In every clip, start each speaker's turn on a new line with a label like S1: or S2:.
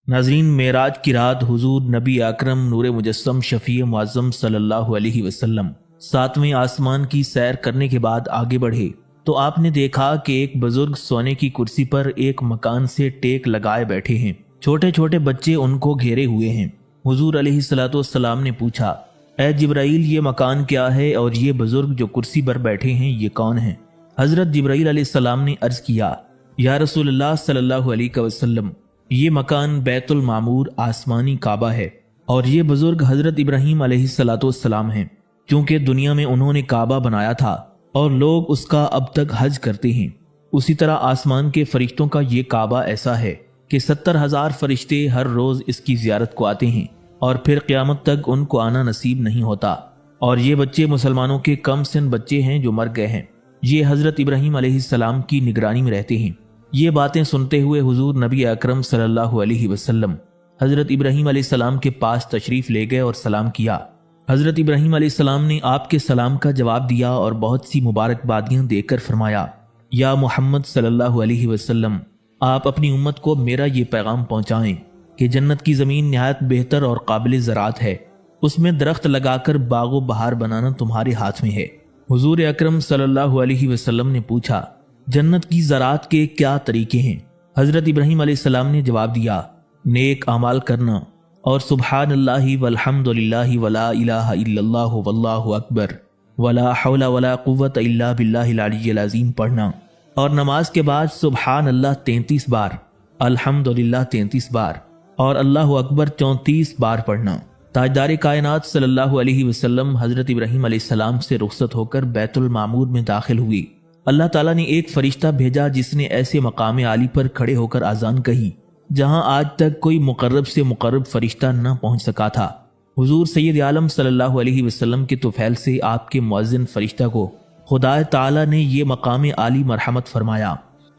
S1: ناظرین، معراج کی رات حضور نبی اکرم نور مجسم شفیع معظم صلی اللہ علیہ وسلم ساتویں آسمان کی سیر کرنے کے بعد آگے بڑھے تو آپ نے دیکھا کہ ایک بزرگ سونے کی کرسی پر ایک مکان سے ٹیک لگائے بیٹھے ہیں۔ چھوٹے چھوٹے بچے ان کو گھیرے ہوئے ہیں۔ حضور علیہ الصلوۃ والسلام نے پوچھا، اے جبرائیل، یہ مکان کیا ہے اور یہ بزرگ جو کرسی پر بیٹھے ہیں یہ کون ہیں؟ حضرت جبرائیل علیہ السلام نے عرض کیا، یا رسول اللہ صلی اللہ علیہ وسلم، یہ مکان بیت المعمور آسمانی کعبہ ہے اور یہ بزرگ حضرت ابراہیم علیہ الصلوۃ والسلام ہیں، کیونکہ دنیا میں انہوں نے کعبہ بنایا تھا اور لوگ اس کا اب تک حج کرتے ہیں۔ اسی طرح آسمان کے فرشتوں کا یہ کعبہ ایسا ہے کہ 70,000 فرشتے ہر روز اس کی زیارت کو آتے ہیں اور پھر قیامت تک ان کو آنا نصیب نہیں ہوتا، اور یہ بچے مسلمانوں کے کم سن بچے ہیں جو مر گئے ہیں۔ یہ حضرت ابراہیم علیہ السلام کی نگرانی میں رہتے ہیں۔ یہ باتیں سنتے ہوئے حضور نبی اکرم صلی اللہ علیہ وسلم حضرت ابراہیم علیہ السلام کے پاس تشریف لے گئے اور سلام کیا۔ حضرت ابراہیم علیہ السلام نے آپ کے سلام کا جواب دیا اور بہت سی مبارکبادیاں دے کر فرمایا، یا محمد صلی اللہ علیہ وسلم، آپ اپنی امت کو میرا یہ پیغام پہنچائیں کہ جنت کی زمین نہایت بہتر اور قابل زراعت ہے، اس میں درخت لگا کر باغ و بہار بنانا تمہارے ہاتھ میں ہے۔ حضور اکرم صلی اللہ علیہ وسلم نے پوچھا، جنت کی زراعت کے کیا طریقے ہیں؟ حضرت ابراہیم علیہ السلام نے جواب دیا، نیک اعمال کرنا اور سبحان اللہ والحمد للہ ولا الہ الا اللہ واللہ اکبر ولا حول ولا قوت الا باللہ العلی العظیم پڑھنا، اور نماز کے بعد سبحان اللہ 33 بار، الحمد للہ 33 بار اور اللہ اکبر 34 بار پڑھنا۔ تاجدار کائنات صلی اللہ علیہ وسلم حضرت ابراہیم علیہ السلام سے رخصت ہو کر بیت المعمور میں داخل ہوئی۔ اللہ تعالیٰ نے ایک فرشتہ بھیجا جس نے ایسے مقام عالی پر کھڑے ہو کر اذان کہی جہاں آج تک کوئی مقرب سے مقرب فرشتہ نہ پہنچ سکا تھا۔ حضور سید عالم صلی اللہ علیہ وسلم کے طفیل سے آپ کے مؤذن فرشتہ کو خدا تعالیٰ نے یہ مقام عالی مرحمت فرمایا۔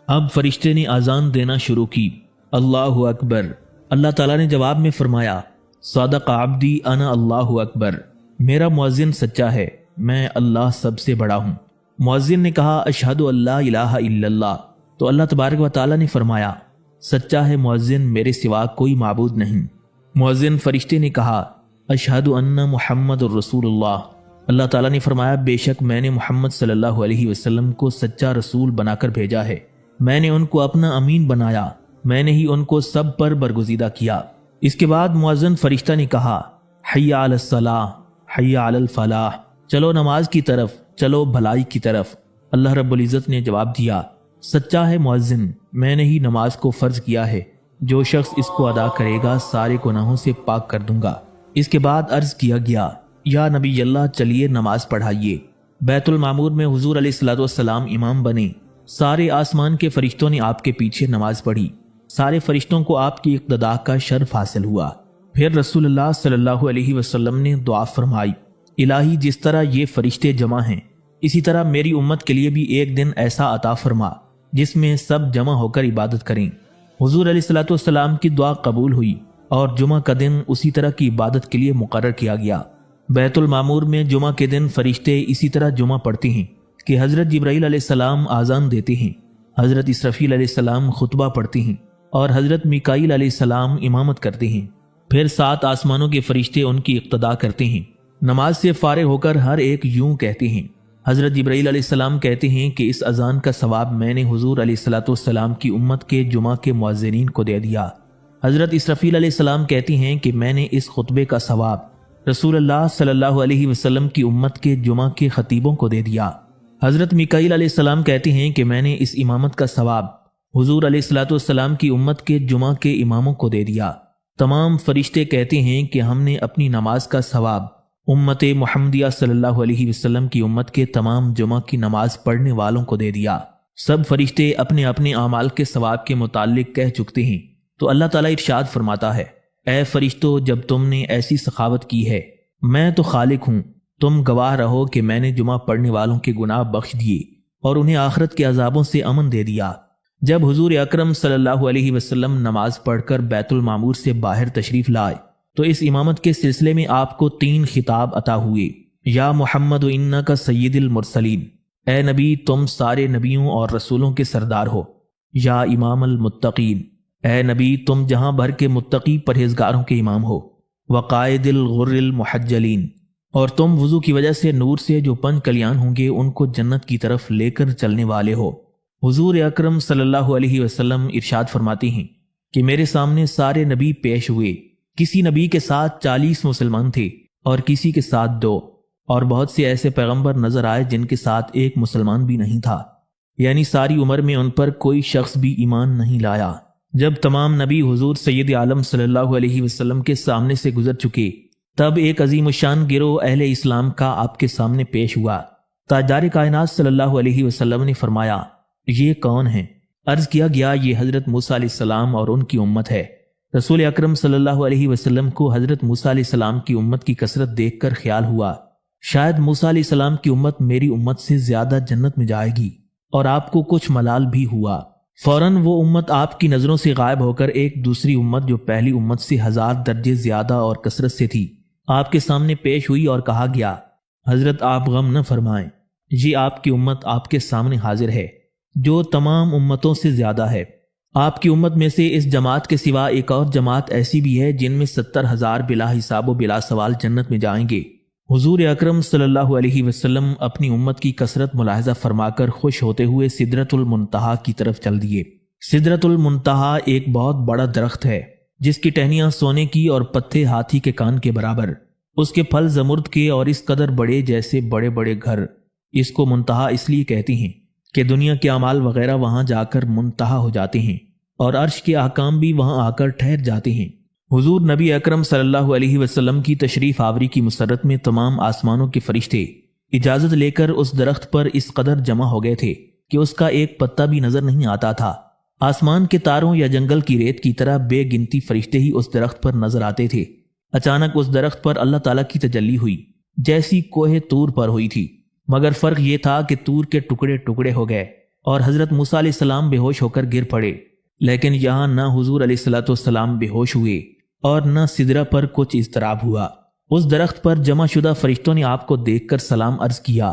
S1: اب فرشتے نے اذان دینا شروع کی، اللہ اکبر۔ اللہ تعالیٰ نے جواب میں فرمایا، صدق عبدی انا اللہ اکبر، میرا مؤذن سچا ہے، میں اللہ سب سے بڑا ہوں۔ مؤذن نے کہا، اشہد اللہ الہ الا اللہ، تو اللہ تبارک و تعالیٰ نے فرمایا، سچا ہے مؤذن، میرے سوا کوئی معبود نہیں۔ مؤذن فرشتے نے کہا، اشہد ان محمد الرسول اللہ، اللہ تعالیٰ نے فرمایا، بے شک میں نے محمد صلی اللہ علیہ وسلم کو سچا رسول بنا کر بھیجا ہے، میں نے ان کو اپنا امین بنایا، میں نے ہی ان کو سب پر برگزیدہ کیا۔ اس کے بعد مؤذن فرشتہ نے کہا، حی علی الصلاۃ، حی علی الفلاح، چلو نماز کی طرف، چلو بھلائی کی طرف۔ اللہ رب العزت نے جواب دیا، سچا ہے مؤذن، میں نے ہی نماز کو فرض کیا ہے، جو شخص اس کو ادا کرے گا سارے گناہوں سے پاک کر دوں گا۔ اس کے بعد عرض کیا گیا، یا نبی اللہ، چلیے نماز پڑھائیے۔ بیت المعمور میں حضور علیہ الصلوۃ والسلام امام بنے، سارے آسمان کے فرشتوں نے آپ کے پیچھے نماز پڑھی، سارے فرشتوں کو آپ کی اقتداء کا شرف حاصل ہوا۔ پھر رسول اللہ صلی اللہ علیہ وسلم نے دعا فرمائی، الہی جس طرح یہ فرشتے جمع ہیں اسی طرح میری امت کے لیے بھی ایک دن ایسا عطا فرما جس میں سب جمع ہو کر عبادت کریں۔ حضور علیہ الصلوۃ والسلام کی دعا قبول ہوئی اور جمعہ کا دن اسی طرح کی عبادت کے لیے مقرر کیا گیا۔ بیت المعمور میں جمعہ کے دن فرشتے اسی طرح جمعہ پڑھتے ہیں کہ حضرت جبرائیل علیہ السلام اذان دیتے ہیں، حضرت اسرافیل علیہ السلام خطبہ پڑھتے ہیں اور حضرت میکائیل علیہ السلام امامت کرتے ہیں۔ پھر 7 آسمانوں کے فرشتے ان کی اقتداء کرتے ہیں۔ نماز سے فارغ ہو کر ہر ایک یوں کہتے ہیں، حضرت جبرائیل علیہ السلام کہتے ہیں کہ اس اذان کا ثواب میں نے حضور علیہ الصلوۃ والسلام کی امت کے جمعہ کے مؤذنین کو دے دیا۔ حضرت اسرافیل علیہ السلام کہتے ہیں کہ میں نے اس خطبے کا ثواب رسول اللہ صلی اللہ علیہ وسلم کی امت کے جمعہ کے خطیبوں کو دے دیا۔ حضرت میکائیل علیہ السلام کہتے ہیں کہ میں نے اس امامت کا ثواب حضور علیہ الصلوۃ والسلام کی امت کے جمعہ کے اماموں کو دے دیا۔ تمام فرشتے کہتے ہیں کہ ہم نے اپنی نماز کا ثواب امت محمدیہ صلی اللہ علیہ وسلم کی امت کے تمام جمعہ کی نماز پڑھنے والوں کو دے دیا۔ سب فرشتے اپنے اپنے اعمال کے ثواب کے متعلق کہہ چکتے ہیں تو اللہ تعالیٰ ارشاد فرماتا ہے، اے فرشتو، جب تم نے ایسی سخاوت کی ہے، میں تو خالق ہوں، تم گواہ رہو کہ میں نے جمعہ پڑھنے والوں کے گناہ بخش دیے اور انہیں آخرت کے عذابوں سے امن دے دیا۔ جب حضور اکرم صلی اللہ علیہ وسلم نماز پڑھ کر بیت المعمور سے باہر تشریف لائے تو اس امامت کے سلسلے میں آپ کو 3 خطاب عطا ہوئے، یا محمد انک سید المرسلین، اے نبی تم سارے نبیوں اور رسولوں کے سردار ہو، یا امام المتقین، اے نبی تم جہاں بھر کے متقی پرہیزگاروں کے امام ہو، وقائد الغر المحجلین، اور تم وضو کی وجہ سے نور سے جو پنج کلیان ہوں گے ان کو جنت کی طرف لے کر چلنے والے ہو۔ حضور اکرم صلی اللہ علیہ وسلم ارشاد فرماتی ہیں کہ میرے سامنے سارے نبی پیش ہوئے، کسی نبی کے ساتھ 40 مسلمان تھے اور کسی کے ساتھ 2، اور بہت سے ایسے پیغمبر نظر آئے جن کے ساتھ ایک مسلمان بھی نہیں تھا، یعنی ساری عمر میں ان پر کوئی شخص بھی ایمان نہیں لایا۔ جب تمام نبی حضور سید عالم صلی اللہ علیہ وسلم کے سامنے سے گزر چکے، تب ایک عظیم الشان گروہ اہل اسلام کا آپ کے سامنے پیش ہوا۔ تاجدار کائنات صلی اللہ علیہ وسلم نے فرمایا، یہ کون ہیں؟ عرض کیا گیا، یہ حضرت موسیٰ علیہ السلام اور ان کی امت ہے۔ رسول اکرم صلی اللہ علیہ وسلم کو حضرت موسیٰ علیہ السلام کی امت کی کثرت دیکھ کر خیال ہوا، شاید موسیٰ علیہ السلام کی امت میری امت سے زیادہ جنت میں جائے گی، اور آپ کو کچھ ملال بھی ہوا۔ فوراً وہ امت آپ کی نظروں سے غائب ہو کر ایک دوسری امت جو پہلی امت سے 1000 درجے زیادہ اور کثرت سے تھی آپ کے سامنے پیش ہوئی، اور کہا گیا، حضرت آپ غم نہ فرمائیں، یہ آپ کی امت آپ کے سامنے حاضر ہے جو تمام امتوں سے زیادہ ہے۔ آپ کی امت میں سے اس جماعت کے سوا ایک اور جماعت ایسی بھی ہے جن میں 70,000 بلا حساب و بلا سوال جنت میں جائیں گے۔ حضور اکرم صلی اللہ علیہ وسلم اپنی امت کی کثرت ملاحظہ فرما کر خوش ہوتے ہوئے سدرۃ المنتہا کی طرف چل دیے۔ سدرۃ المنتہا ایک بہت بڑا درخت ہے جس کی ٹہنیاں سونے کی اور پتے ہاتھی کے کان کے برابر، اس کے پھل زمرد کے اور اس قدر بڑے جیسے بڑے بڑے گھر۔ اس کو منتہا اس لیے کہتے ہیں کہ دنیا کے اعمال وغیرہ وہاں جا کر منتہا ہو جاتے ہیں اور عرش کے احکام بھی وہاں آ کر ٹھہر جاتے ہیں۔ حضور نبی اکرم صلی اللہ علیہ وسلم کی تشریف آوری کی مسرت میں تمام آسمانوں کے فرشتے اجازت لے کر اس درخت پر اس قدر جمع ہو گئے تھے کہ اس کا ایک پتا بھی نظر نہیں آتا تھا۔ آسمان کے تاروں یا جنگل کی ریت کی طرح بے گنتی فرشتے ہی اس درخت پر نظر آتے تھے۔ اچانک اس درخت پر اللہ تعالیٰ کی تجلی ہوئی جیسی کوہ طور پر ہوئی تھی، مگر فرق یہ تھا کہ طور کے ٹکڑے ٹکڑے ہو گئے اور حضرت موسیٰ علیہ السلام بے ہوش ہو کر گر پڑے، لیکن یہاں نہ حضور علیہ السلام بے ہوش ہوئے اور نہ سدرہ پر کچھ اضطراب ہوا۔ اس درخت پر جمع شدہ فرشتوں نے آپ کو دیکھ کر سلام عرض کیا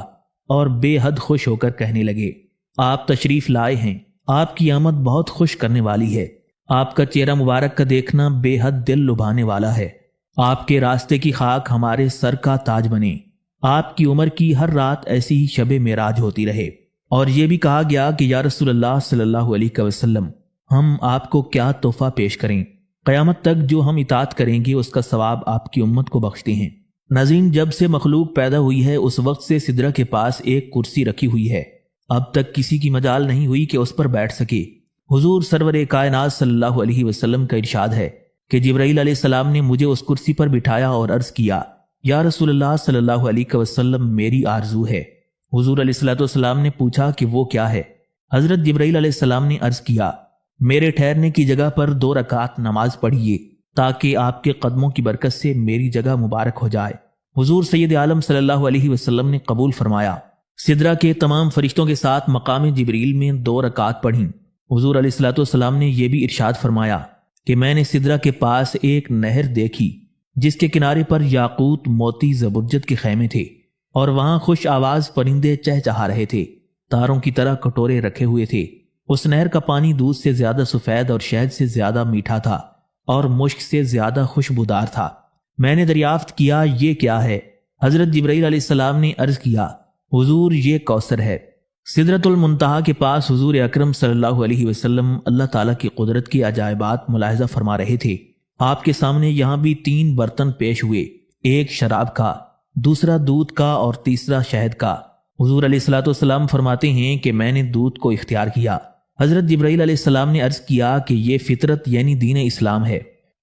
S1: اور بے حد خوش ہو کر کہنے لگے، آپ تشریف لائے ہیں، آپ کی آمد بہت خوش کرنے والی ہے، آپ کا چہرہ مبارک کا دیکھنا بے حد دل لبھانے والا ہے، آپ کے راستے کی خاک ہمارے سر کا تاج بنے، آپ کی عمر کی ہر رات ایسی ہی شب معراج ہوتی رہے۔ اور یہ بھی کہا گیا کہ یا رسول اللہ صلی اللہ علیہ وسلم، ہم آپ کو کیا تحفہ پیش کریں؟ قیامت تک جو ہم اطاعت کریں گے اس کا ثواب آپ کی امت کو بخشتے ہیں۔ ناظرین، جب سے مخلوق پیدا ہوئی ہے اس وقت سے سدرہ کے پاس ایک کرسی رکھی ہوئی ہے، اب تک کسی کی مجال نہیں ہوئی کہ اس پر بیٹھ سکے۔ حضور سرور کائنات صلی اللہ علیہ وسلم کا ارشاد ہے کہ جبرائیل علیہ السلام نے مجھے اس کرسی پر بٹھایا اور عرض کیا، یا رسول اللہ صلی اللہ علیہ وسلم، میری آرزو ہے۔ حضور علیہ السلام نے پوچھا کہ وہ کیا ہے؟ حضرت جبرائیل علیہ السلام نے عرض کیا، میرے ٹھہرنے کی جگہ پر 2 رکعت نماز پڑھیے تاکہ آپ کے قدموں کی برکت سے میری جگہ مبارک ہو جائے۔ حضور سید عالم صلی اللہ علیہ وسلم نے قبول فرمایا۔ سدرہ کے تمام فرشتوں کے ساتھ مقام جبریل میں 2 رکعت پڑھیں۔ حضور علیہ السلام نے یہ بھی ارشاد فرمایا کہ میں نے سدرہ کے پاس ایک نہر دیکھی جس کے کنارے پر یاقوت، موتی، زبرجد کے خیمے تھے اور وہاں خوش آواز پرندے چہچہا رہے تھے، تاروں کی طرح کٹورے رکھے ہوئے تھے۔ اس نہر کا پانی دودھ سے زیادہ سفید اور شہد سے زیادہ میٹھا تھا اور مشک سے زیادہ خوشبودار تھا۔ میں نے دریافت کیا، یہ کیا ہے؟ حضرت جبرائیل علیہ السلام نے عرض کیا، حضور یہ کوثر ہے۔ سدرۃ المنتہا کے پاس حضور اکرم صلی اللہ علیہ وسلم اللہ تعالیٰ کی قدرت کی عجائبات ملاحظہ فرما رہے تھے۔ آپ کے سامنے یہاں بھی 3 برتن پیش ہوئے، ایک شراب کا، دوسرا دودھ کا اور تیسرا شہد کا۔ حضور علیہ السلام فرماتے ہیں کہ میں نے دودھ کو اختیار کیا۔ حضرت جبرائیل علیہ السلام نے عرض کیا کہ یہ فطرت یعنی دین اسلام ہے،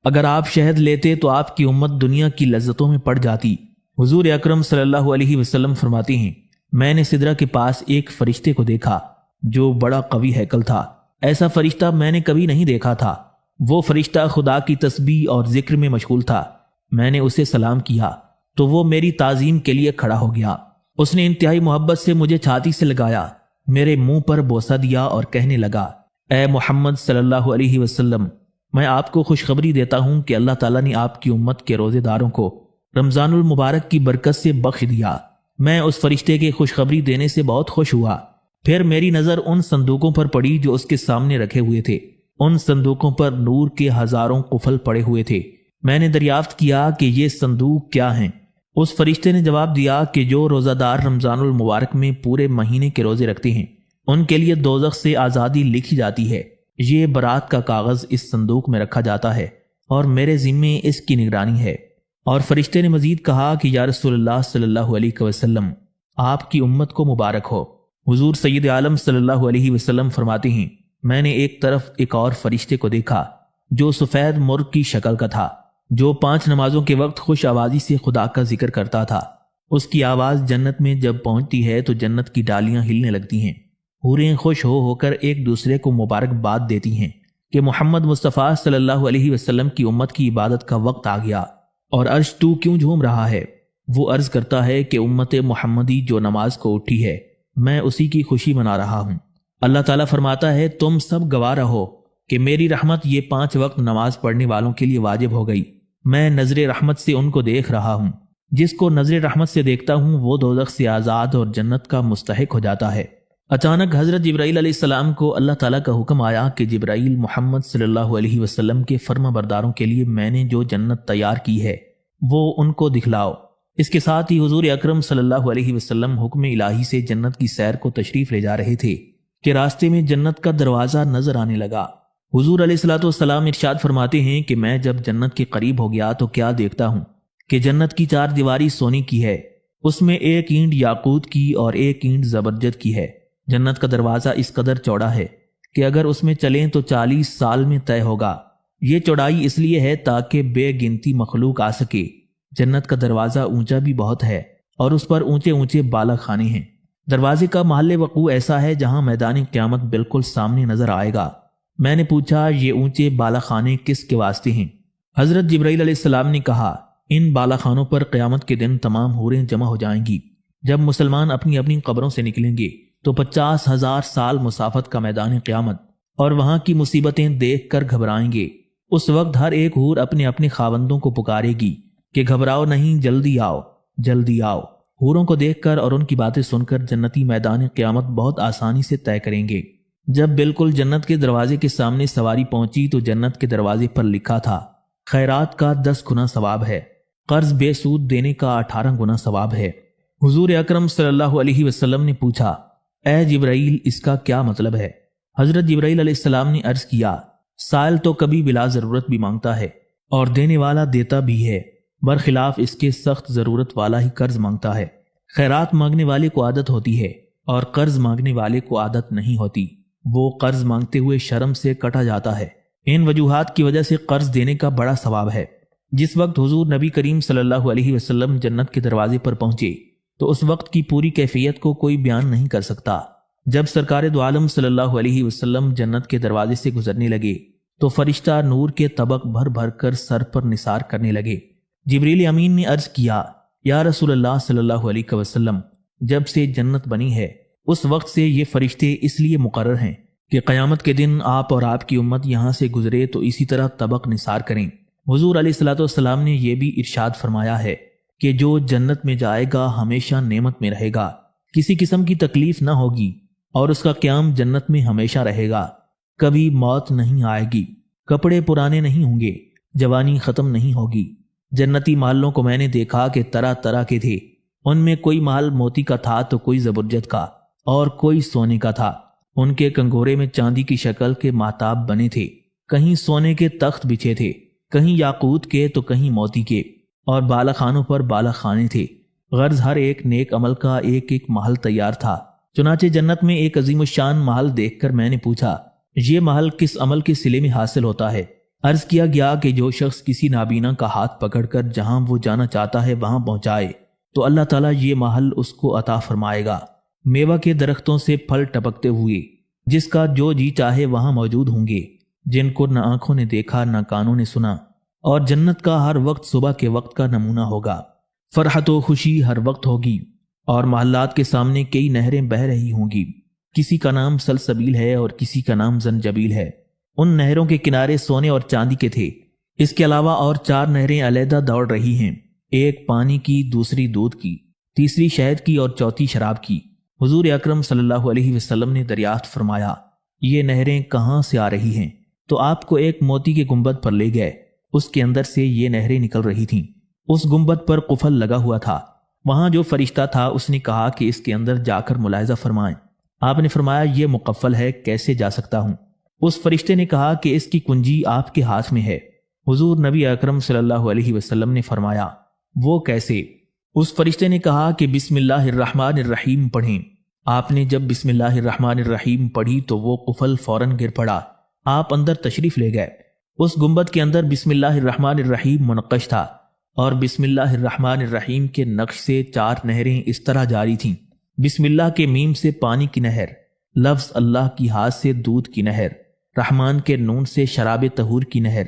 S1: اگر آپ شہد لیتے تو آپ کی امت دنیا کی لذتوں میں پڑ جاتی۔ حضور اکرم صلی اللہ علیہ وسلم فرماتے ہیں، میں نے سدرہ کے پاس ایک فرشتے کو دیکھا جو بڑا قوی ہیکل تھا، ایسا فرشتہ میں نے کبھی نہیں دیکھا تھا۔ وہ فرشتہ خدا کی تسبیح اور ذکر میں مشغول تھا۔ میں نے اسے سلام کیا تو وہ میری تعظیم کے لیے کھڑا ہو گیا۔ اس نے انتہائی محبت سے مجھے چھاتی سے لگایا، میرے منہ پر بوسہ دیا اور کہنے لگا، اے محمد صلی اللہ علیہ وسلم، میں آپ کو خوشخبری دیتا ہوں کہ اللہ تعالیٰ نے آپ کی امت کے روزے داروں کو رمضان المبارک کی برکت سے بخش دیا۔ میں اس فرشتے کے خوشخبری دینے سے بہت خوش ہوا۔ پھر میری نظر ان صندوقوں پر پڑی جو اس کے سامنے رکھے ہوئے تھے۔ ان صندوقوں پر نور کے ہزاروں قفل پڑے ہوئے تھے۔ میں نے دریافت کیا کہ یہ صندوق کیا ہیں؟ اس فرشتے نے جواب دیا کہ جو روزہ دار رمضان المبارک میں پورے مہینے کے روزے رکھتے ہیں ان کے لیے دوزخ سے آزادی لکھی جاتی ہے۔ یہ برات کا کاغذ اس صندوق میں رکھا جاتا ہے اور میرے ذمے اس کی نگرانی ہے۔ اور فرشتے نے مزید کہا کہ یا رسول اللہ صلی اللہ علیہ وسلم، آپ کی امت کو مبارک ہو۔ حضور سید عالم صلی اللہ علیہ وسلم فرماتے ہیں، میں نے ایک طرف ایک اور فرشتے کو دیکھا جو سفید مرغ کی شکل کا تھا، جو 5 نمازوں کے وقت خوش آوازی سے خدا کا ذکر کرتا تھا۔ اس کی آواز جنت میں جب پہنچتی ہے تو جنت کی ڈالیاں ہلنے لگتی ہیں۔ حوریں خوش ہو کر ایک دوسرے کو مبارکباد دیتی ہیں کہ محمد مصطفیٰ صلی اللہ علیہ وسلم کی امت کی عبادت کا وقت آ گیا۔ اور عرش تو کیوں جھوم رہا ہے؟ وہ عرض کرتا ہے کہ امت محمدی جو نماز کو اٹھی ہے میں اسی کی خوشی منا رہا ہوں۔ اللہ تعالیٰ فرماتا ہے، تم سب گواہ رہو کہ میری رحمت یہ 5 وقت نماز پڑھنے والوں کے لیے واجب ہو گئی۔ میں نظر رحمت سے ان کو دیکھ رہا ہوں۔ جس کو نظر رحمت سے دیکھتا ہوں وہ دوزخ سے آزاد اور جنت کا مستحق ہو جاتا ہے۔ اچانک حضرت جبرائیل علیہ السلام کو اللہ تعالیٰ کا حکم آیا کہ جبرائیل، محمد صلی اللہ علیہ وسلم کے فرما برداروں کے لیے میں نے جو جنت تیار کی ہے وہ ان کو دکھلاؤ۔ اس کے ساتھ ہی حضور اکرم صلی اللہ علیہ وسلم حکم الہی سے جنت کی سیر کو تشریف لے جا رہے تھے کہ راستے میں جنت کا دروازہ نظر آنے لگا۔ حضور علیہ الصلوۃ والسلام ارشاد فرماتے ہیں کہ میں جب جنت کے قریب ہو گیا تو کیا دیکھتا ہوں کہ جنت کی 4 دیواری سونے کی ہے، اس میں 1 اینٹ یاقوت کی اور 1 اینٹ زبرجد کی ہے۔ جنت کا دروازہ اس قدر چوڑا ہے کہ اگر اس میں چلیں تو 40 سال میں طے ہوگا۔ یہ چوڑائی اس لیے ہے تاکہ بے گنتی مخلوق آ سکے۔ جنت کا دروازہ اونچا بھی بہت ہے اور اس پر اونچے اونچے بالا خانے ہیں۔ دروازے کا محل وقوع ایسا ہے جہاں میدان قیامت بالکل سامنے نظر آئے گا۔ میں نے پوچھا، یہ اونچے بالا خانے کس کے واسطے ہیں؟ حضرت جبرائیل علیہ السلام نے کہا، ان بالا خانوں پر قیامت کے دن تمام حوریں جمع ہو جائیں گی۔ جب مسلمان اپنی اپنی قبروں سے نکلیں گے تو 50,000 سال مسافت کا میدان قیامت اور وہاں کی مصیبتیں دیکھ کر گھبرائیں گے۔ اس وقت ہر ایک حور اپنے اپنے خاوندوں کو پکارے گی کہ گھبراؤ نہیں، جلدی آؤ، جلدی آؤ۔ حوروں کو دیکھ کر اور ان کی باتیں سن کر جنتی میدان قیامت بہت آسانی سے طے کریں گے۔ جب بالکل جنت کے دروازے کے سامنے سواری پہنچی تو جنت کے دروازے پر لکھا تھا، خیرات کا 10 گنا ثواب ہے، قرض بے سود دینے کا 18 گنا ثواب ہے۔ حضور اکرم صلی اللہ علیہ وسلم نے پوچھا، اے جبرائیل، اس کا کیا مطلب ہے؟ حضرت جبرائیل علیہ السلام نے عرض کیا، سائل تو کبھی بلا ضرورت بھی مانگتا ہے اور دینے والا دیتا بھی ہے، برخلاف اس کے سخت ضرورت والا ہی قرض مانگتا ہے۔ خیرات مانگنے والے کو عادت ہوتی ہے اور قرض مانگنے والے کو عادت نہیں ہوتی، وہ قرض مانگتے ہوئے شرم سے کٹا جاتا ہے۔ ان وجوہات کی وجہ سے قرض دینے کا بڑا ثواب ہے۔ جس وقت حضور نبی کریم صلی اللہ علیہ وسلم جنت کے دروازے پر پہنچے تو اس وقت کی پوری کیفیت کو کوئی بیان نہیں کر سکتا۔ جب سرکار دو عالم صلی اللہ علیہ وسلم جنت کے دروازے سے گزرنے لگے تو فرشتہ نور کے طبق بھر بھر کر سر پر نثار کرنے لگے۔ جبریل امین نے عرض کیا، یا رسول اللہ صلی اللہ علیہ وسلم، جب سے جنت بنی ہے اس وقت سے یہ فرشتے اس لیے مقرر ہیں کہ قیامت کے دن آپ اور آپ کی امت یہاں سے گزرے تو اسی طرح طبق نثار کریں۔ حضور علیہ الصلوۃ والسلام نے یہ بھی ارشاد فرمایا ہے کہ جو جنت میں جائے گا ہمیشہ نعمت میں رہے گا، کسی قسم کی تکلیف نہ ہوگی اور اس کا قیام جنت میں ہمیشہ رہے گا، کبھی موت نہیں آئے گی، کپڑے پرانے نہیں ہوں گے، جوانی ختم نہیں ہوگی۔ جنتی محلوں کو میں نے دیکھا کہ طرح طرح کے تھے، ان میں کوئی محل موتی کا تھا تو کوئی زبرجد کا اور کوئی سونے کا تھا۔ ان کے کنگورے میں چاندی کی شکل کے ماتاب بنے تھے، کہیں سونے کے تخت بچھے تھے، کہیں یاقوت کے تو کہیں موتی کے، اور بالا خانوں پر بالا خانے تھے۔ غرض ہر ایک نیک عمل کا ایک ایک محل تیار تھا۔ چنانچہ جنت میں ایک عظیم الشان محل دیکھ کر میں نے پوچھا، یہ محل کس عمل کے صلے میں حاصل ہوتا ہے؟ عرض کیا گیا کہ جو شخص کسی نابینا کا ہاتھ پکڑ کر جہاں وہ جانا چاہتا ہے وہاں پہنچائے تو اللہ تعالیٰ یہ محل اس کو عطا فرمائے گا۔ میوہ کے درختوں سے پھل ٹپکتے ہوئے، جس کا جو جی چاہے وہاں موجود ہوں گے، جن کو نہ آنکھوں نے دیکھا نہ کانوں نے سنا، اور جنت کا ہر وقت صبح کے وقت کا نمونہ ہوگا۔ فرحت و خوشی ہر وقت ہوگی اور محلات کے سامنے کئی نہریں بہہ رہی ہوں گی۔ کسی کا نام سلسبیل ہے اور کسی کا نام زنجبیل ہے۔ ان نہروں کے کنارے سونے اور چاندی کے تھے۔ اس کے علاوہ اور 4 نہریں علیحدہ دوڑ رہی ہیں، ایک پانی کی، دوسری دودھ کی، تیسری شہد کی اور چوتھی شراب کی۔ حضور اکرم صلی اللہ علیہ وسلم نے دریافت فرمایا، یہ نہریں کہاں سے آ رہی ہیں؟ تو آپ کو ایک موتی کے گنبد پر لے گئے۔ اس کے اندر سے یہ نہریں نکل رہی تھیں۔ اس گنبد پر قفل لگا ہوا تھا۔ وہاں جو فرشتہ تھا اس نے کہا کہ اس کے اندر جا کر ملاحظہ فرمائیں۔ آپ نے فرمایا یہ مقفل ہے، کیسے جا سکتا ہوں؟ اس فرشتے نے کہا کہ اس کی کنجی آپ کے ہاتھ میں ہے۔ حضور نبی اکرم صلی اللہ علیہ وسلم نے فرمایا وہ کیسے؟ اس فرشتے نے کہا کہ بسم اللہ الرحمن الرحیم پڑھیں۔ آپ نے جب بسم اللہ الرحمن الرحیم پڑھی تو وہ قفل فوراً گر پڑا۔ آپ اندر تشریف لے گئے۔ اس گنبد کے اندر بسم اللہ الرحمن الرحیم منقش تھا اور بسم اللہ الرحمن الرحیم کے نقش سے 4 نہریں اس طرح جاری تھیں۔ بسم اللہ کے میم سے پانی کی نہر، لفظ اللہ کی ہاتھ سے دودھ کی نہر، رحمان کے نون سے شراب طہور کی نہر،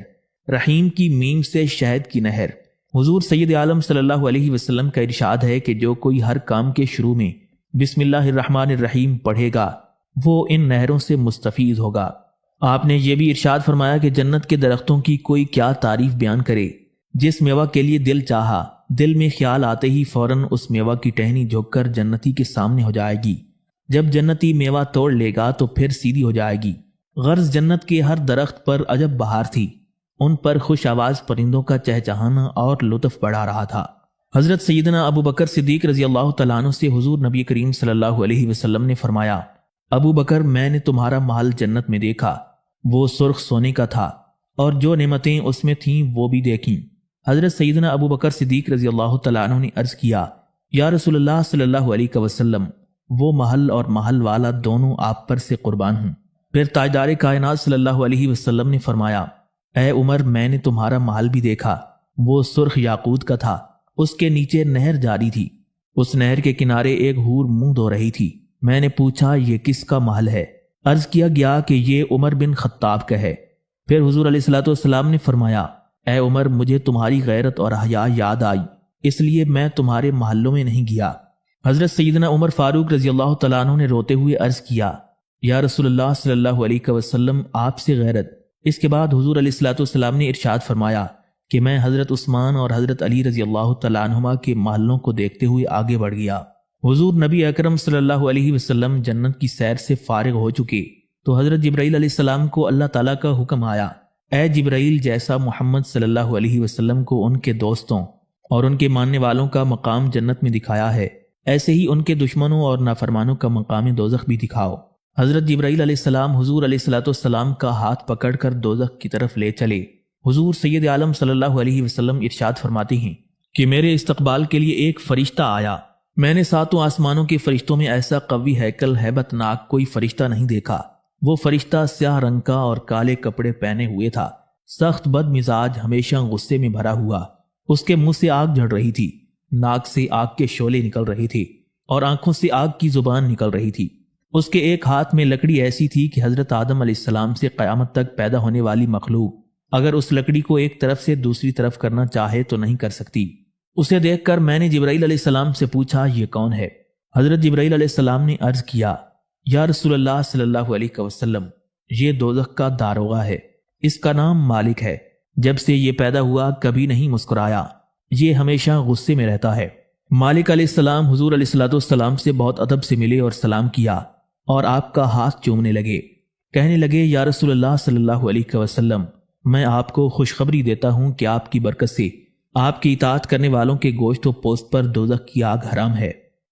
S1: رحیم کی میم سے شہد کی نہر۔ حضور سید عالم صلی اللہ علیہ وسلم کا ارشاد ہے کہ جو کوئی ہر کام کے شروع میں بسم اللہ الرحمن الرحیم پڑھے گا وہ ان نہروں سے مستفیض ہوگا۔ آپ نے یہ بھی ارشاد فرمایا کہ جنت کے درختوں کی کوئی کیا تعریف بیان کرے، جس میوہ کے لیے دل چاہا، دل میں خیال آتے ہی فوراً اس میوہ کی ٹہنی جھک کر جنتی کے سامنے ہو جائے گی۔ جب جنتی میوہ توڑ لے گا تو پھر سیدھی ہو جائے گی۔ غرض جنت کے ہر درخت پر عجب بہار تھی، ان پر خوش آواز پرندوں کا چہچہانا اور لطف بڑھا رہا تھا۔ حضرت سیدنا ابو بکر صدیق رضی اللہ تعالیٰ عنہ سے حضور نبی کریم صلی اللہ علیہ وسلم نے فرمایا ابو بکر میں نے تمہارا محل جنت میں دیکھا، وہ سرخ سونے کا تھا اور جو نعمتیں اس میں تھیں وہ بھی دیکھیں۔ حضرت سیدنا ابو بکر صدیق رضی اللہ تعالیٰ عنہ نے عرض کیا یا رسول اللہ صلی اللہ علیہ وسلم، وہ محل اور محل والا دونوں آپ پر سے قربان ہوں۔ پھر تاجدار کائنات صلی اللہ علیہ وسلم نے فرمایا اے عمر میں نے تمہارا محل بھی دیکھا، وہ سرخ یاقوت کا تھا، اس کے نیچے نہر جاری تھی، اس نہر کے کنارے ایک حور منہ دھو رہی تھی۔ میں نے پوچھا یہ کس کا محل ہے؟ عرض کیا گیا کہ یہ عمر بن خطاب کا ہے۔ پھر حضور علیہ الصلوۃ والسلام نے فرمایا اے عمر مجھے تمہاری غیرت اور حیا یاد آئی، اس لیے میں تمہارے محلوں میں نہیں گیا۔ حضرت سیدنا عمر فاروق رضی اللہ تعالیٰ عنہ نے روتے ہوئے عرض کیا یا رسول اللہ صلی اللہ علیہ وسلم آپ سے غیرت۔ اس کے بعد حضور علیہ الصلوۃ والسلام نے ارشاد فرمایا کہ میں حضرت عثمان اور حضرت علی رضی اللہ تعالیٰ عنہما کے محلوں کو دیکھتے ہوئے آگے بڑھ گیا۔ حضور نبی اکرم صلی اللہ علیہ وسلم جنت کی سیر سے فارغ ہو چکے تو حضرت جبرائیل علیہ السلام کو اللہ تعالیٰ کا حکم آیا اے جبرائیل جیسا محمد صلی اللہ علیہ وسلم کو ان کے دوستوں اور ان کے ماننے والوں کا مقام جنت میں دکھایا ہے، ایسے ہی ان کے دشمنوں اور نافرمانوں کا مقام دوزخ بھی دکھاؤ۔ حضرت جبرائیل علیہ السلام حضور علیہ الصلوۃ والسلام کا ہاتھ پکڑ کر دوزخ کی طرف لے چلے۔ حضور سید عالم صلی اللہ علیہ وسلم ارشاد فرماتے ہیں کہ میرے استقبال کے لیے ایک فرشتہ آیا، میں نے 7 آسمانوں کے فرشتوں میں ایسا قوی ہیکل ہیبت ناک کوئی فرشتہ نہیں دیکھا۔ وہ فرشتہ سیاہ رنگ کا اور کالے کپڑے پہنے ہوئے تھا، سخت بد مزاج، ہمیشہ غصے میں بھرا ہوا۔ اس کے منہ سے آگ جھڑ رہی تھی، ناک سے آگ کے شعلے نکل رہے تھے اور آنکھوں سے آگ کی زبان نکل رہی تھی۔ اس کے ایک ہاتھ میں لکڑی ایسی تھی کہ حضرت آدم علیہ السلام سے قیامت تک پیدا ہونے والی مخلوق اگر اس لکڑی کو ایک طرف سے دوسری طرف کرنا چاہے تو نہیں کر سکتی۔ اسے دیکھ کر میں نے جبرائیل علیہ السلام سے پوچھا یہ کون ہے؟ حضرت جبرائیل علیہ السلام نے عرض کیا یا رسول اللہ صلی اللہ علیہ وسلم یہ دوزخ کا داروغہ ہے، اس کا نام مالک ہے، جب سے یہ پیدا ہوا کبھی نہیں مسکرایا، یہ ہمیشہ غصے میں رہتا ہے۔ مالک علیہ السلام حضور علیہ الصلوۃ والسلام سے بہت ادب سے ملے اور سلام کیا اور آپ کا ہاتھ چومنے لگے، کہنے لگے یا رسول اللہ صلی اللہ علیہ وسلم میں آپ کو خوشخبری دیتا ہوں کہ آپ کی برکت سے آپ کی اطاعت کرنے والوں کے گوشت و پوست پر دوزخ کی آگ حرام ہے،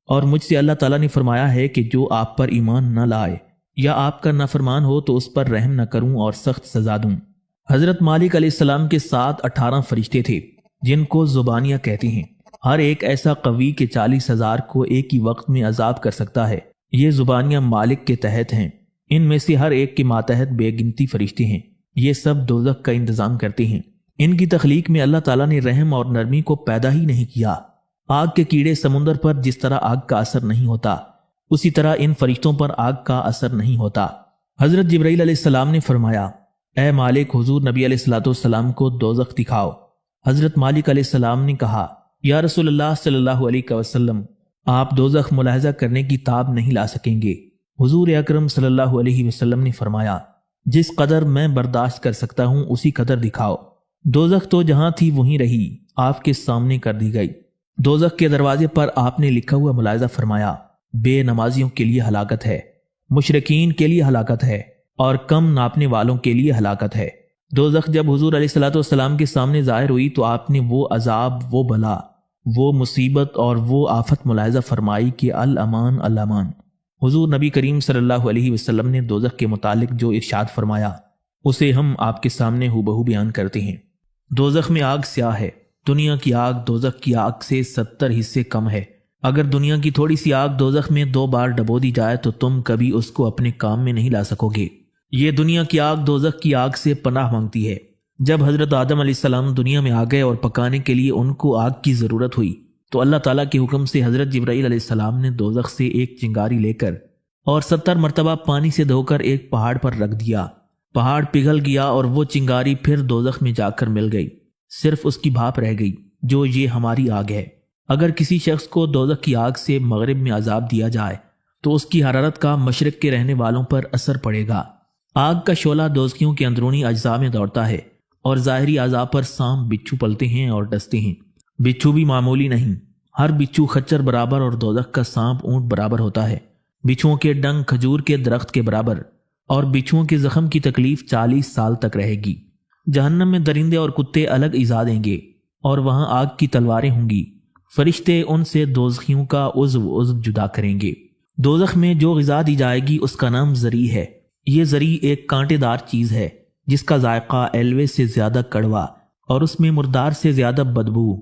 S1: اور مجھ سے اللہ تعالیٰ نے فرمایا ہے کہ جو آپ پر ایمان نہ لائے یا آپ کا نافرمان ہو تو اس پر رحم نہ کروں اور سخت سزا دوں۔ حضرت مالک علیہ السلام کے ساتھ 18 فرشتے تھے جن کو زبانیہ کہتے ہیں، ہر ایک ایسا قوی کہ 40,000 کو ایک ہی وقت میں عذاب کر سکتا ہے۔ یہ زبانیہ مالک کے تحت ہیں، ان میں سے ہر ایک کے ماتحت بے گنتی فرشتے ہیں، یہ سب دوزخ کا انتظام کرتے ہیں۔ ان کی تخلیق میں اللہ تعالیٰ نے رحم اور نرمی کو پیدا ہی نہیں کیا۔ آگ کے کیڑے سمندر پر جس طرح آگ کا اثر نہیں ہوتا اسی طرح ان فرشتوں پر آگ کا اثر نہیں ہوتا۔ حضرت جبرائیل علیہ السلام نے فرمایا اے مالک حضور نبی علیہ الصلوۃ والسلام کو دوزخ دکھاؤ۔ حضرت مالک علیہ السلام نے کہا یا رسول اللہ صلی اللہ علیہ وسلم آپ دوزخ ملاحظہ کرنے کی تاب نہیں لا سکیں گے۔ حضور اکرم صلی اللہ علیہ وسلم نے فرمایا جس قدر میں برداشت کر سکتا ہوں اسی قدر دکھاؤ۔ دوزخ تو جہاں تھی وہیں رہی، آپ کے سامنے کر دی گئی۔ دوزخ کے دروازے پر آپ نے لکھا ہوا ملاحظہ فرمایا بے نمازیوں کے لیے ہلاکت ہے، مشرکین کے لیے ہلاکت ہے، اور کم ناپنے والوں کے لیے ہلاکت ہے۔ دوزخ جب حضور علیہ الصلوۃ والسلام کے سامنے ظاہر ہوئی تو آپ نے وہ عذاب، وہ بلا، وہ مصیبت اور وہ آفت ملاحظہ فرمائی کہ الامان الامان۔ حضور نبی کریم صلی اللہ علیہ وسلم نے دوزخ کے متعلق جو ارشاد فرمایا اسے ہم آپ کے سامنے ہو بیان کرتے ہیں۔ دوزخ میں آگ سیاہ ہے۔ دنیا کی آگ دوزخ کی آگ سے 70 حصے کم ہے۔ اگر دنیا کی تھوڑی سی آگ دوزخ میں 2 بار ڈبو دی جائے تو تم کبھی اس کو اپنے کام میں نہیں لا سکو گے۔ یہ دنیا کی آگ دوزخ کی آگ سے پناہ مانگتی ہے۔ جب حضرت آدم علیہ السلام دنیا میں آ گئے اور پکانے کے لیے ان کو آگ کی ضرورت ہوئی تو اللہ تعالیٰ کے حکم سے حضرت جبرائیل علیہ السلام نے دوزخ سے ایک چنگاری لے کر اور 70 مرتبہ پانی سے دھو کر ایک پہاڑ پر رکھ دیا۔ پہاڑ پگھل گیا اور وہ چنگاری پھر دوزخ میں جا کر مل گئی، صرف اس کی بھاپ رہ گئی جو یہ ہماری آگ ہے۔ اگر کسی شخص کو دوزخ کی آگ سے مغرب میں عذاب دیا جائے تو اس کی حرارت کا مشرق کے رہنے والوں پر اثر پڑے گا۔ آگ کا شعلہ دوزخیوں کے اندرونی اجزاء میں دوڑتا ہے اور ظاہری اعضاء پر سانپ بچھو پلتے ہیں اور ڈستے ہیں۔ بچھو بھی معمولی نہیں، ہر بچھو خچر برابر اور دوزخ کا سانپ اونٹ برابر ہوتا ہے۔ بچھوؤں کے ڈنگ کھجور کے درخت کے برابر اور بچھوؤں کے زخم کی تکلیف 40 سال تک رہے گی۔ جہنم میں درندے اور کتے الگ ایذا دیں گے اور وہاں آگ کی تلواریں ہوں گی۔ فرشتے ان سے دوزخیوں کا عضو جدا کریں گے۔ دوزخ میں جو غذا دی جائے گی اس کا نام زری ہے۔ یہ زری ایک کانٹے دار چیز ہے جس کا ذائقہ ایلوے سے زیادہ کڑوا اور اس میں مردار سے زیادہ بدبو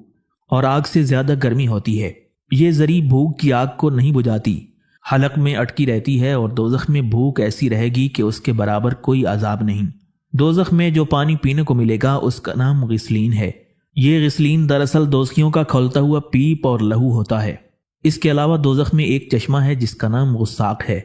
S1: اور آگ سے زیادہ گرمی ہوتی ہے۔ یہ زری بھوک کی آگ کو نہیں بجھاتی، حلق میں اٹکی رہتی ہے اور دوزخ میں بھوک ایسی رہے گی کہ اس کے برابر کوئی عذاب نہیں۔ دوزخ میں جو پانی پینے کو ملے گا اس کا نام غسلین ہے۔ یہ غسلین دراصل دوزخیوں کا کھولتا ہوا پیپ اور لہو ہوتا ہے۔ اس کے علاوہ دوزخ میں ایک چشمہ ہے جس کا نام غساق ہے۔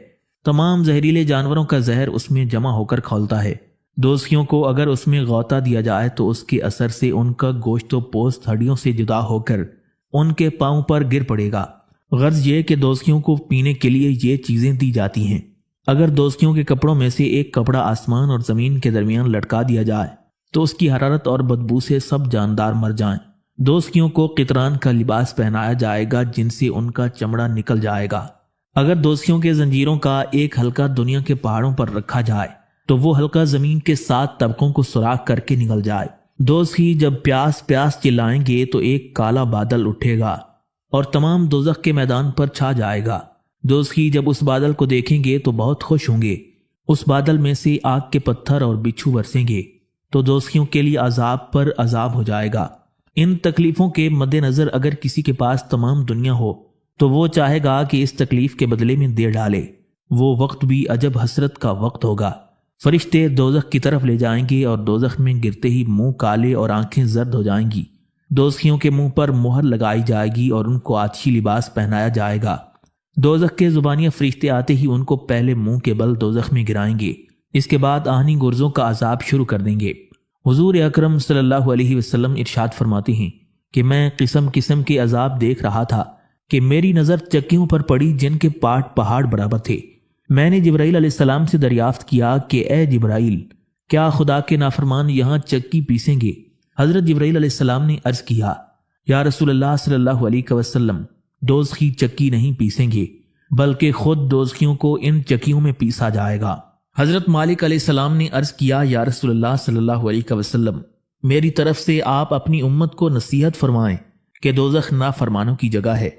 S1: تمام زہریلے جانوروں کا زہر اس میں جمع ہو کر کھولتا ہے۔ دوزخیوں کو اگر اس میں غوطہ دیا جائے تو اس کے اثر سے ان کا گوشت و پوست ہڈیوں سے جدا ہو کر ان کے پاؤں پر گر پڑے گا۔ غرض یہ کہ دوزخیوں کو پینے کے لیے یہ چیزیں دی جاتی ہیں۔ اگر دوزخیوں کے کپڑوں میں سے ایک کپڑا آسمان اور زمین کے درمیان لٹکا دیا جائے تو اس کی حرارت اور بدبو سے سب جاندار مر جائیں۔ دوزخیوں کو قطران کا لباس پہنایا جائے گا جن سے ان کا چمڑا نکل جائے گا۔ اگر دوزخیوں کے زنجیروں کا ایک حلقہ دنیا کے پہاڑوں پر رکھا جائے تو وہ حلقہ زمین کے 7 طبقوں کو سوراخ کر کے نکل جائے۔ دوزخی جب پیاس پیاس چلائیں گے تو ایک کالا بادل اٹھے گا اور تمام دوزخ کے میدان پر چھا جائے گا۔ دوزخی جب اس بادل کو دیکھیں گے تو بہت خوش ہوں گے۔ اس بادل میں سے آگ کے پتھر اور بچھو برسیں گے تو دوزخیوں کے لیے عذاب پر عذاب ہو جائے گا۔ ان تکلیفوں کے مد نظر اگر کسی کے پاس تمام دنیا ہو تو وہ چاہے گا کہ اس تکلیف کے بدلے میں دے ڈالے۔ وہ وقت بھی عجب حسرت کا وقت ہوگا۔ فرشتے دوزخ کی طرف لے جائیں گے اور دوزخ میں گرتے ہی منہ کالے اور آنکھیں زرد ہو جائیں گی۔ دوزخیوں کے منہ پر مہر لگائی جائے گی اور ان کو آتشی لباس پہنایا جائے گا۔ دوزخ کے زبانیہ فرشتے آتے ہی ان کو پہلے منہ کے بل دوزخ میں گرائیں گے، اس کے بعد آہنی گرزوں کا عذاب شروع کر دیں گے۔ حضور اکرم صلی اللہ علیہ وسلم ارشاد فرماتے ہیں کہ میں قسم قسم کے عذاب دیکھ رہا تھا کہ میری نظر چکیوں پر پڑی جن کے پاٹ پہاڑ برابر تھے۔ میں نے جبرائیل علیہ السلام سے دریافت کیا کہ اے جبرائیل، کیا خدا کے نافرمان یہاں چکی پیسیں گے؟ حضرت جبرائیل علیہ السلام نے عرض کیا، یا رسول اللہ صلی اللہ علیہ وسلم، دوزخی چکی نہیں پیسیں گے بلکہ خود دوزخیوں کو ان چکیوں میں پیسا جائے گا۔ حضرت مالک علیہ السلام نے عرض کیا، یا رسول اللہ صلی اللہ علیہ وسلم، میری طرف سے آپ اپنی امت کو نصیحت فرمائیں کہ دوزخ نافرمانوں کی جگہ ہے،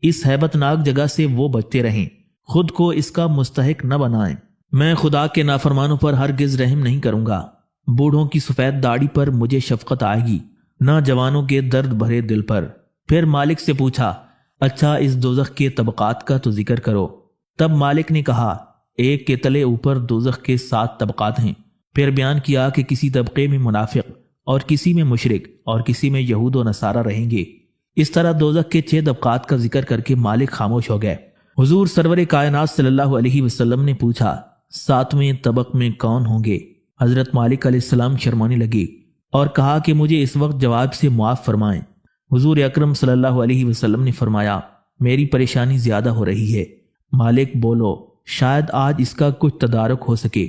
S1: اس ہیبت ناک جگہ سے وہ بچتے رہیں، خود کو اس کا مستحق نہ بنائیں۔ میں خدا کے نافرمانوں پر ہرگز رحم نہیں کروں گا۔ بوڑھوں کی سفید داڑھی پر مجھے شفقت آئے گی، نہ جوانوں کے درد بھرے دل پر۔ پھر مالک سے پوچھا، اچھا اس دوزخ کے طبقات کا تو ذکر کرو۔ تب مالک نے کہا، ایک کے تلے اوپر دوزخ کے 7 طبقات ہیں۔ پھر بیان کیا کہ کسی طبقے میں منافق اور کسی میں مشرک اور کسی میں یہود و نصارہ رہیں گے۔ اس طرح دوزخ کے 6 طبقات کا ذکر کر کے مالک خاموش ہو گئے۔ حضور سرور کائنات صلی اللہ علیہ وسلم نے پوچھا، 7ویں طبق میں کون ہوں گے؟ حضرت مالک علیہ السلام شرمانے لگے اور کہا کہ مجھے اس وقت جواب سے معاف فرمائیں۔ حضور اکرم صلی اللہ علیہ وسلم نے فرمایا، میری پریشانی زیادہ ہو رہی ہے، مالک بولو، شاید آج اس کا کچھ تدارک ہو سکے۔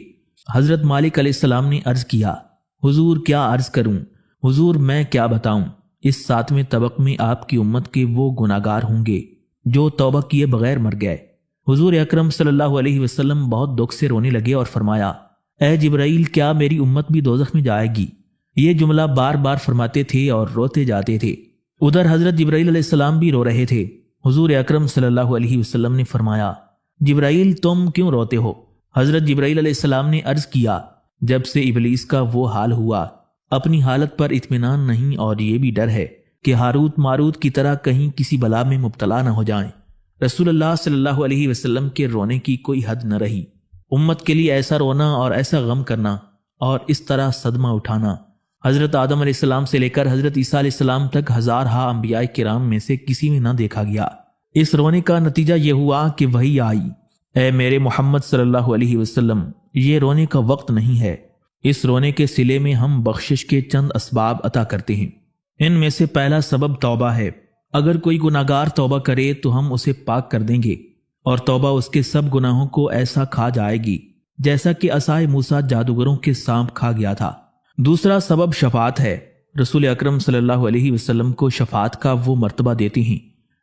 S1: حضرت مالک علیہ السلام نے عرض کیا، حضور کیا عرض کروں؟ حضور میں کیا بتاؤں؟ اس 7ویں طبق میں آپ کی امت کے وہ گناہگار ہوں گے جو توبہ کیے بغیر مر گئے۔ حضور اکرم صلی اللہ علیہ وسلم بہت دکھ سے رونے لگے اور فرمایا، اے جبرائیل کیا میری امت بھی دوزخ میں جائے گی؟ یہ جملہ بار بار فرماتے تھے اور روتے جاتے تھے۔ ادھر حضرت جبرائیل علیہ السلام بھی رو رہے تھے۔ حضور اکرم صلی اللہ علیہ وسلم نے فرمایا، جبرائیل تم کیوں روتے ہو؟ حضرت جبرائیل علیہ السلام نے عرض کیا، جب سے ابلیس کا وہ حال ہوا اپنی حالت پر اطمینان نہیں، اور یہ بھی ڈر ہے کہ ہاروت ماروت کی طرح کہیں کسی بلا میں مبتلا نہ ہو جائیں۔ رسول اللہ صلی اللہ علیہ وسلم کے رونے کی کوئی حد نہ رہی۔ امت کے لیے ایسا رونا اور ایسا غم کرنا اور اس طرح صدمہ اٹھانا حضرت آدم علیہ السلام سے لے کر حضرت عیسیٰ علیہ السلام تک ہزارہا انبیاء کرام میں سے کسی میں نہ دیکھا گیا۔ اس رونے کا نتیجہ یہ ہوا کہ وحی آئی، اے میرے محمد صلی اللہ علیہ وسلم، یہ رونے کا وقت نہیں ہے۔ اس رونے کے صلے میں ہم بخشش کے چند اسباب عطا کرتے ہیں۔ ان میں سے پہلا سبب توبہ ہے۔ اگر کوئی گناہگار توبہ کرے تو ہم اسے پاک کر دیں گے، اور توبہ اس کے سب گناہوں کو ایسا کھا جائے گی جیسا کہ عصائے موسیٰ جادوگروں کے سانپ کھا گیا تھا۔ دوسرا سبب شفاعت ہے۔ رسول اکرم صلی اللہ علیہ وسلم کو شفاعت کا وہ مرتبہ دیتے ہیں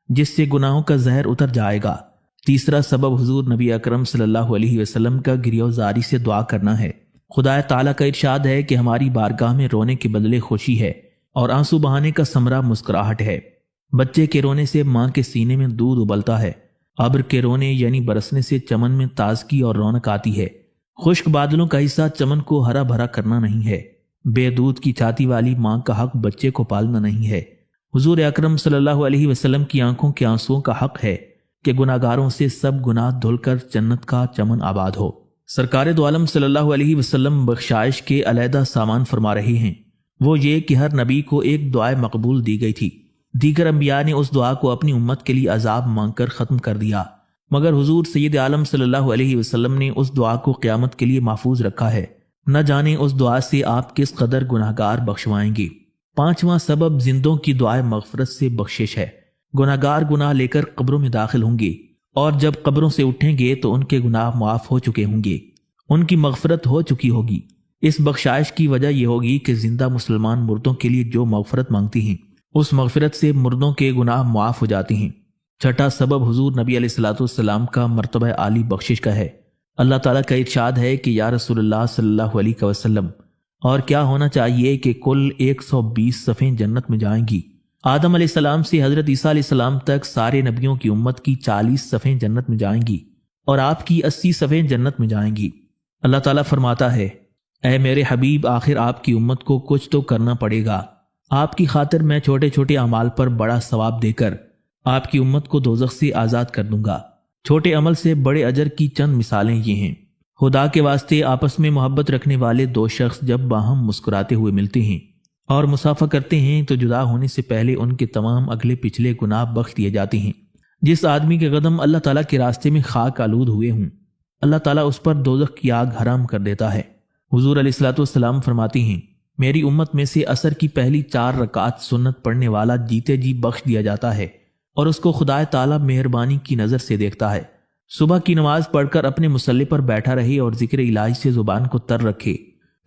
S1: جس سے گناہوں کا زہر اتر جائے گا۔ تیسرا سبب حضور نبی اکرم صلی اللہ علیہ وسلم کا گریوزاری سے دعا کرنا ہے۔ خدا تعالیٰ کا ارشاد ہے کہ ہماری بارگاہ میں رونے کے بدلے خوشی ہے اور آنسو بہانے کا ثمرہ مسکراہٹ ہے۔ بچے کے رونے سے ماں کے سینے میں دودھ ابلتا ہے۔ ابر کے رونے یعنی برسنے سے چمن میں تازگی اور رونق آتی ہے۔ خشک بادلوں کا حصہ چمن کو ہرا بھرا کرنا نہیں ہے۔ بے دودھ کی چھاتی والی ماں کا حق بچے کو پالنا نہیں ہے۔ حضور اکرم صلی اللہ علیہ وسلم کی آنکھوں کے آنسوؤں کا حق ہے کہ گناہگاروں سے سب گناہ دھل کر جنت کا چمن آباد ہو۔ سرکار دو عالم صلی اللہ علیہ وسلم بخشائش کے علیحدہ سامان فرما رہے ہیں۔ وہ یہ کہ ہر نبی کو ایک دعائے مقبول دی گئی تھی۔ دیگر انبیاء نے اس دعا کو اپنی امت کے لیے عذاب مانگ کر ختم کر دیا، مگر حضور سید عالم صلی اللہ علیہ وسلم نے اس دعا کو قیامت کے لیے محفوظ رکھا ہے۔ نہ جانے اس دعا سے آپ کس قدر گناہگار بخشوائیں گے۔ پانچواں سبب زندوں کی دعائے مغفرت سے بخشش ہے۔ گناہگار گناہ لے کر قبروں میں داخل ہوں گے، اور جب قبروں سے اٹھیں گے تو ان کے گناہ معاف ہو چکے ہوں گے، ان کی مغفرت ہو چکی ہوگی۔ اس بخشائش کی وجہ یہ ہوگی کہ زندہ مسلمان مردوں کے لیے جو مغفرت مانگتی ہیں اس مغفرت سے مردوں کے گناہ معاف ہو جاتے ہیں۔ چھٹا سبب حضور نبی علیہ الصلوۃ والسلام کا مرتبہ عالی بخشش کا ہے۔ اللہ تعالیٰ کا ارشاد ہے کہ یا رسول اللہ صلی اللہ علیہ وسلم، اور کیا ہونا چاہیے کہ کل 120 صفیں جنت میں جائیں گی۔ آدم علیہ السلام سے حضرت عیسیٰ علیہ السلام تک سارے نبیوں کی امت کی 40 صفیں جنت میں جائیں گی، اور آپ کی 80 صفیں جنت میں جائیں گی۔ اللہ تعالیٰ فرماتا ہے، اے میرے حبیب، آخر آپ کی امت کو کچھ تو کرنا پڑے گا۔ آپ کی خاطر میں چھوٹے چھوٹے اعمال پر بڑا ثواب دے کر آپ کی امت کو دوزخ سے آزاد کر دوں گا۔ چھوٹے عمل سے بڑے اجر کی چند مثالیں یہ ہیں۔ خدا کے واسطے آپس میں محبت رکھنے والے دو شخص جب باہم مسکراتے ہوئے ملتے ہیں اور مسافہ کرتے ہیں تو جدا ہونے سے پہلے ان کے تمام اگلے پچھلے گناہ بخش دیے جاتے ہیں۔ جس آدمی کے قدم اللہ تعالیٰ کے راستے میں خاک آلود ہوئے ہوں، اللہ تعالیٰ اس پر دوزخ کی آگ حرام کر دیتا ہے۔ حضور علیہ الصلوۃ والسلام فرماتے ہیں، میری امت میں سے عصر کی پہلی 4 رکعت سنت پڑھنے والا جیتے جی بخش دیا جاتا ہے، اور اس کو خدا تعالیٰ مہربانی کی نظر سے دیکھتا ہے۔ صبح کی نماز پڑھ کر اپنے مصلی پر بیٹھا رہے اور ذکر الہی سے زبان کو تر رکھے،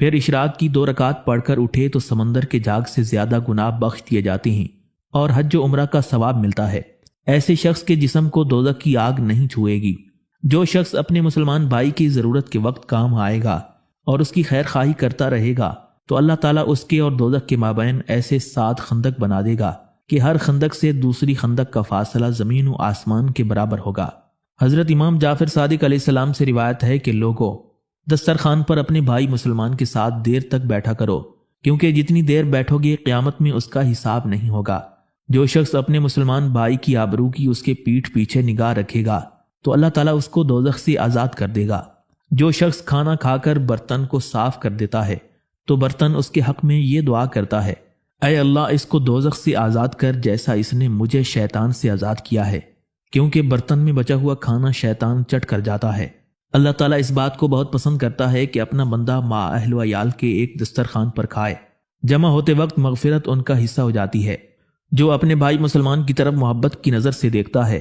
S1: پھر اشراق کی 2 رکعت پڑھ کر اٹھے تو سمندر کے جاگ سے زیادہ گناہ بخش دیے جاتے ہیں اور حج و عمرہ کا ثواب ملتا ہے۔ ایسے شخص کے جسم کو دوزخ کی آگ نہیں چھوئے گی۔ جو شخص اپنے مسلمان بھائی کی ضرورت کے وقت کام آئے گا اور اس کی خیر خواہی کرتا رہے گا تو اللہ تعالیٰ اس کے اور دوزخ کے مابین ایسے 7 خندق بنا دے گا کہ ہر خندق سے دوسری خندق کا فاصلہ زمین و آسمان کے برابر ہوگا۔ حضرت امام جعفر صادق علیہ السلام سے روایت ہے کہ لوگوں، دسترخوان پر اپنے بھائی مسلمان کے ساتھ دیر تک بیٹھا کرو، کیونکہ جتنی دیر بیٹھو گے قیامت میں اس کا حساب نہیں ہوگا۔ جو شخص اپنے مسلمان بھائی کی آبرو کی اس کے پیٹھ پیچھے نگاہ رکھے گا تو اللہ تعالیٰ اس کو دوزخ سے آزاد کر دے گا۔ جو شخص کھانا کھا کر برتن کو صاف کر دیتا ہے تو برتن اس کے حق میں یہ دعا کرتا ہے، اے اللہ اس کو دوزخ سے آزاد کر جیسا اس نے مجھے شیطان سے آزاد کیا ہے، کیونکہ برتن میں بچا ہوا کھانا شیطان چٹ کر جاتا ہے۔ اللہ تعالیٰ اس بات کو بہت پسند کرتا ہے کہ اپنا بندہ ماں اہل و عیال کے ایک دسترخوان پر کھائے۔ جمع ہوتے وقت مغفرت ان کا حصہ ہو جاتی ہے۔ جو اپنے بھائی مسلمان کی طرف محبت کی نظر سے دیکھتا ہے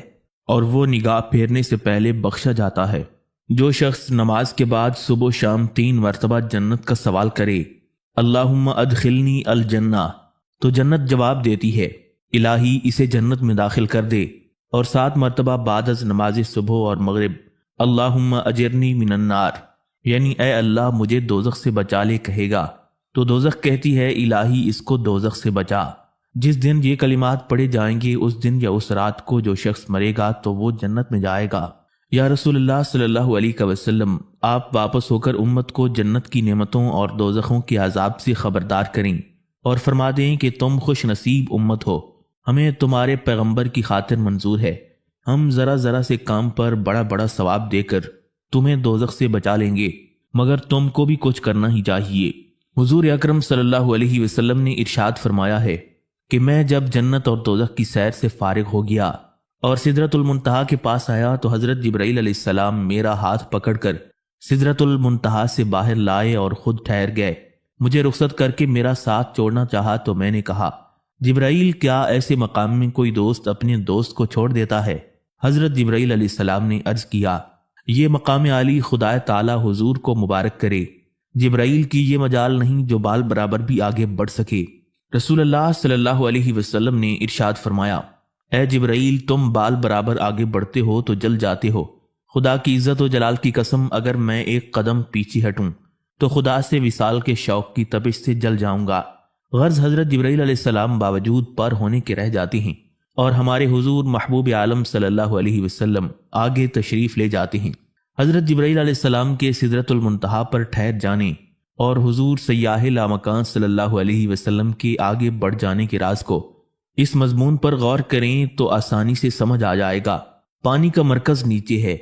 S1: اور وہ نگاہ پھیرنے سے پہلے بخشا جاتا ہے۔ جو شخص نماز کے بعد صبح و شام 3 مرتبہ جنت کا سوال کرے، اللہم ادخلنی الجنہ، تو جنت جواب دیتی ہے، الہی اسے جنت میں داخل کر دے، اور 7 مرتبہ بعد از نماز صبح اور مغرب، اللہم اجرنی من النار، یعنی اے اللہ مجھے دوزخ سے بچا لے کہے گا تو دوزخ کہتی ہے الہی اس کو دوزخ سے بچا۔ جس دن یہ کلمات پڑھے جائیں گے اس دن یا اس رات کو جو شخص مرے گا تو وہ جنت میں جائے گا۔ یا رسول اللہ صلی اللہ علیہ وسلم، آپ واپس ہو کر امت کو جنت کی نعمتوں اور دوزخوں کے عذاب سے خبردار کریں اور فرما دیں کہ تم خوش نصیب امت ہو، ہمیں تمہارے پیغمبر کی خاطر منظور ہے، ہم ذرا ذرا سے کام پر بڑا بڑا ثواب دے کر تمہیں دوزخ سے بچا لیں گے، مگر تم کو بھی کچھ کرنا ہی چاہیے۔ حضور اکرم صلی اللہ علیہ وسلم نے ارشاد فرمایا ہے کہ میں جب جنت اور دوزخ کی سیر سے فارغ ہو گیا اور سدرۃ المنتہا کے پاس آیا تو حضرت جبرائیل علیہ السلام میرا ہاتھ پکڑ کر سدرۃ المنتہا سے باہر لائے اور خود ٹھہر گئے۔ مجھے رخصت کر کے میرا ساتھ چھوڑنا چاہا تو میں نے کہا، جبرائیل کیا ایسے مقام میں کوئی دوست اپنے دوست کو چھوڑ دیتا ہے؟ حضرت جبرائیل علیہ السلام نے عرض کیا، یہ مقام عالی خدا تعالی حضور کو مبارک کرے، جبرائیل کی یہ مجال نہیں جو بال برابر بھی آگے بڑھ سکے۔ رسول اللہ صلی اللہ علیہ وسلم نے ارشاد فرمایا، اے جبرائیل تم بال برابر آگے بڑھتے ہو تو جل جاتے ہو، خدا کی عزت و جلال کی قسم اگر میں ایک قدم پیچھے ہٹوں تو خدا سے وصال کے شوق کی تپش سے جل جاؤں گا۔ غرض حضرت جبرائیل علیہ السلام باوجود پر ہونے کے رہ جاتے ہیں اور ہمارے حضور محبوب عالم صلی اللہ علیہ وسلم آگے تشریف لے جاتے ہیں۔ حضرت جبرائیل علیہ السلام کے سدرۃ المنتہا پر ٹھہر جانے اور حضور سیاح لامکان صلی اللہ علیہ وسلم کے آگے بڑھ جانے کے راز کو اس مضمون پر غور کریں تو آسانی سے سمجھ آ جائے گا۔ پانی کا مرکز نیچے ہے،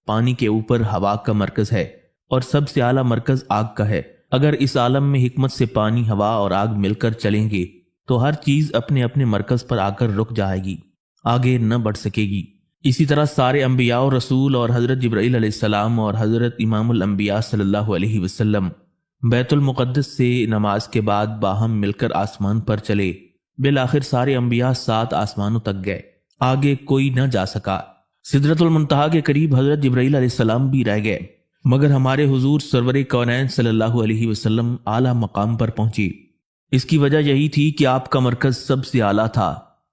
S1: پانی کے اوپر ہوا کا مرکز ہے اور سب سے اعلیٰ مرکز آگ کا ہے۔ اگر اس عالم میں حکمت سے پانی، ہوا اور آگ مل کر چلیں گے تو ہر چیز اپنے اپنے مرکز پر آ کر رک جائے گی، آگے نہ بڑھ سکے گی۔ اسی طرح سارے انبیاء اور رسول اور حضرت جبرائیل علیہ السلام اور حضرت امام الانبیاء صلی اللہ علیہ وسلم بیت المقدس سے نماز کے بعد باہم مل کر آسمان پر چلے۔ بالآخر سارے انبیاء 7 آسمانوں تک گئے، آگے کوئی نہ جا سکا۔ سدرۃ المنتہا کے قریب حضرت جبرائیل علیہ السلام بھی رہ گئے، مگر ہمارے حضور سرور کونین صلی اللہ علیہ وسلم اعلیٰ مقام پر پہنچے۔ اس کی وجہ یہی تھی کہ آپ کا مرکز سب سے اعلیٰ تھا،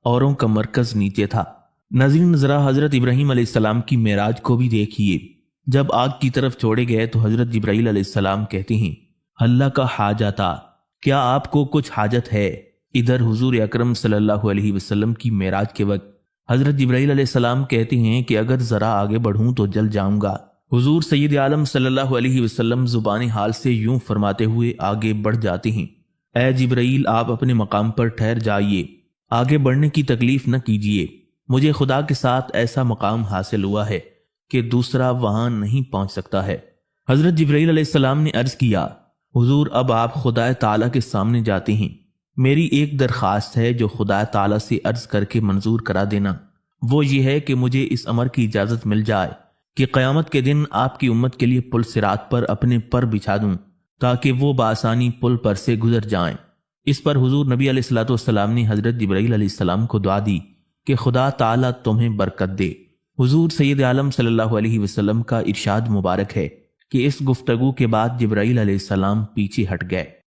S1: اوروں کا مرکز نیچے تھا۔ ناظرین ذرا حضرت ابراہیم علیہ السلام کی معراج کو بھی دیکھیے۔ جب آگ کی طرف چھوڑے گئے تو حضرت جبرائیل علیہ السلام کہتے ہیں، اللہ کا حاجتا، کیا آپ کو کچھ حاجت ہے؟ ادھر حضور اکرم صلی اللہ علیہ وسلم کی معراج کے وقت حضرت جبرائیل علیہ السلام کہتے ہیں کہ اگر ذرا آگے بڑھوں تو جل جاؤں گا۔ حضور سید عالم صلی اللہ علیہ وسلم زبان حال سے یوں فرماتے ہوئے آگے بڑھ جاتے ہیں، اے جبرائیل آپ اپنے مقام پر ٹھہر جائیے، آگے بڑھنے کی تکلیف نہ کیجیے، مجھے خدا کے ساتھ ایسا مقام حاصل ہوا ہے کہ دوسرا وہاں نہیں پہنچ سکتا ہے۔ حضرت جبرائیل علیہ السلام نے عرض کیا، حضور اب آپ خدا تعالیٰ کے سامنے جاتے ہیں، میری ایک درخواست ہے جو خدا تعالیٰ سے عرض کر کے منظور کرا دینا، وہ یہ ہے کہ مجھے اس امر کی اجازت مل جائے کہ قیامت کے دن آپ کی امت کے لیے پل صراط پر اپنے پر بچھا دوں تاکہ وہ بآسانی پل پر سے گزر جائیں۔ اس پر حضور نبی علیہ الصلوۃ والسلام نے حضرت جبرائیل علیہ السلام کو دعا دی کہ خدا تعالیٰ تمہیں برکت دے۔ حضور سید عالم صلی اللہ علیہ وسلم کا ارشاد مبارک ہے کہ اس گفتگو کے بعد جبرائیل علیہ السلام پیچھے ہٹ گئے۔